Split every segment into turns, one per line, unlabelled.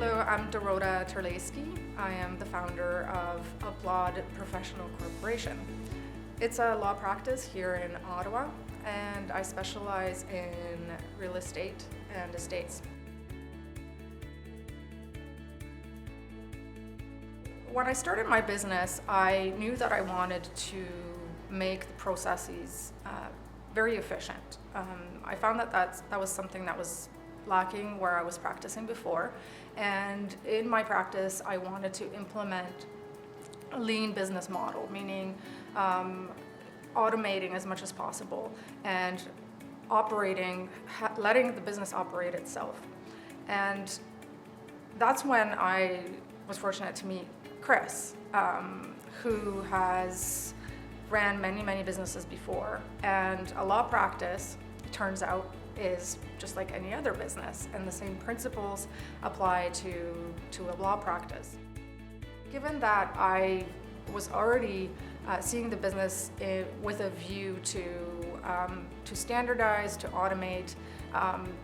Hello, I'm Dorota Turlejski. I am the founder of Uplawed Professional Corporation. It's a law practice here in Ottawa, and I specialize in real estate and estates. When I started my business, I knew that I wanted to make the processes very efficient. I found that was something that was lacking where I was practicing before, and in my practice I wanted to implement a lean business model, meaning automating as much as possible and letting the business operate itself. And that's when I was fortunate to meet Chris, who has ran many businesses before, and a law practice, turns out, is just like any other business, and the same principles apply to a law practice. Given that I was already seeing the business with a view to standardize, to automate,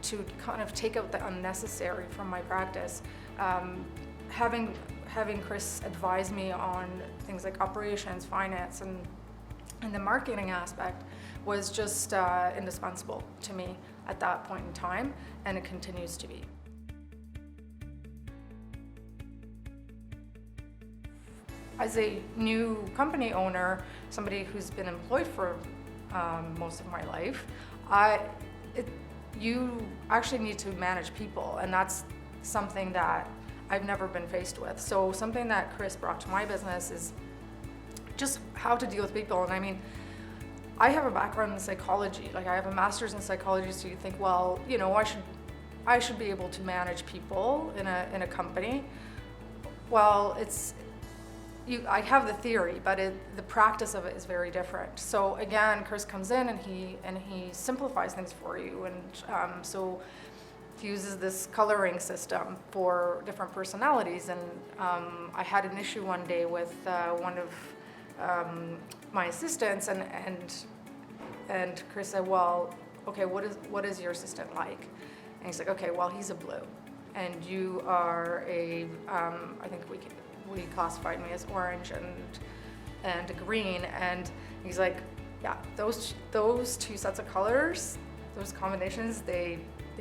to kind of take out the unnecessary from my practice, having Chris advise me on things like operations, finance, and the marketing aspect was just indispensable to me at that point in time, and it continues to be. As a new company owner, somebody who's been employed for most of my life, you actually need to manage people, and that's something that I've never been faced with. So something that Chris brought to my business is just how to deal with people. And I mean, I have a background in psychology. Like, I have a master's in psychology, so you think, well, you know, I should be able to manage people in a company. Well, I have the theory, but the practice of it is very different. So again, Chris comes in and he simplifies things for you, and so he uses this coloring system for different personalities. And I had an issue one day with one of my assistants, and Chris said, well, okay, what is your assistant like? And he's like, okay, well, he's a blue, and you are I think we classified me as orange and a green. And he's like, yeah, those two sets of colors, those combinations, they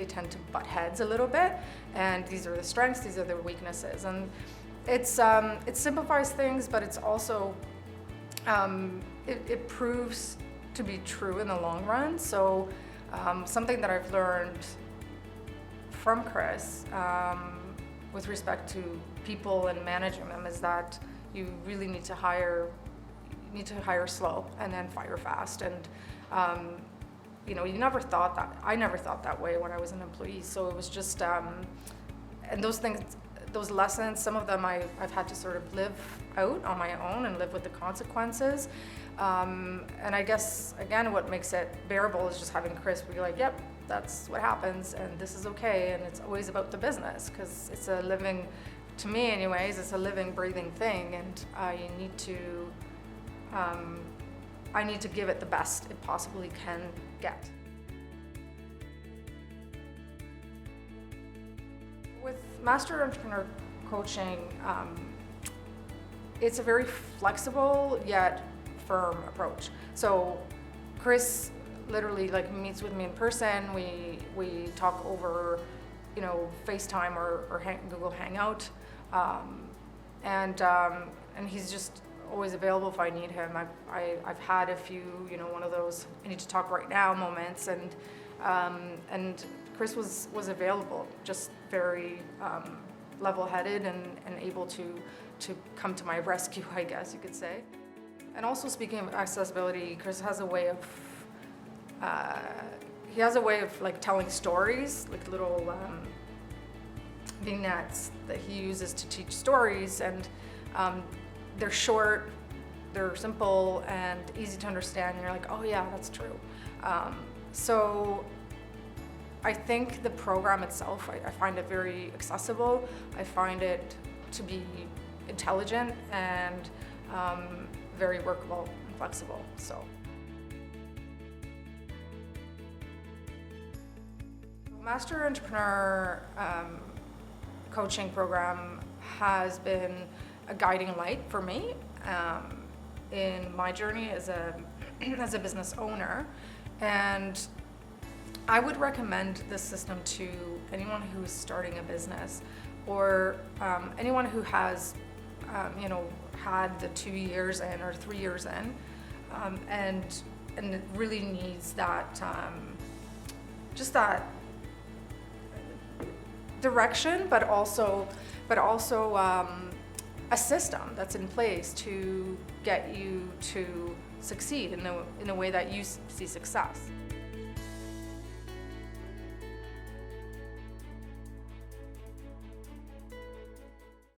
tend to butt heads a little bit, and these are the strengths, these are the weaknesses. And it simplifies things, but it's also it proves to be true in the long run. So something that I've learned from Chris with respect to people and managing them is that you really need to hire slow and then fire fast. And you know, I never thought that way when I was an employee. So it was just and those lessons, some of them I've had to sort of live out on my own and live with the consequences. And I guess, again, what makes it bearable is just having Chris be like, yep, that's what happens, and this is okay. And it's always about the business, because it's a living, to me anyways, it's a living, breathing thing, and I need to give it the best it possibly can get. With Master Entrepreneur Coaching, it's a very flexible yet firm approach. So Chris literally meets with me in person. We talk over, you know, FaceTime or Google Hangout, and he's just always available if I need him. I've had a few, you know, one of those I need to talk right now moments, and Chris was available, just very level-headed and able to come to my rescue, I guess you could say. And also, speaking of accessibility, Chris has a way of like telling stories, like little vignettes that he uses to teach stories, and they're short, they're simple, and easy to understand. And you're like, oh yeah, that's true. So I think the program itself, I find it very accessible. I find it to be intelligent and very workable and flexible. So. Master Entrepreneur coaching program has been a guiding light for me in my journey as a business owner. And I would recommend this system to anyone who is starting a business, or anyone who has, had the 2 years in or 3 years in, and it really needs that, just that direction, but also a system that's in place to get you to succeed in a way that you see success.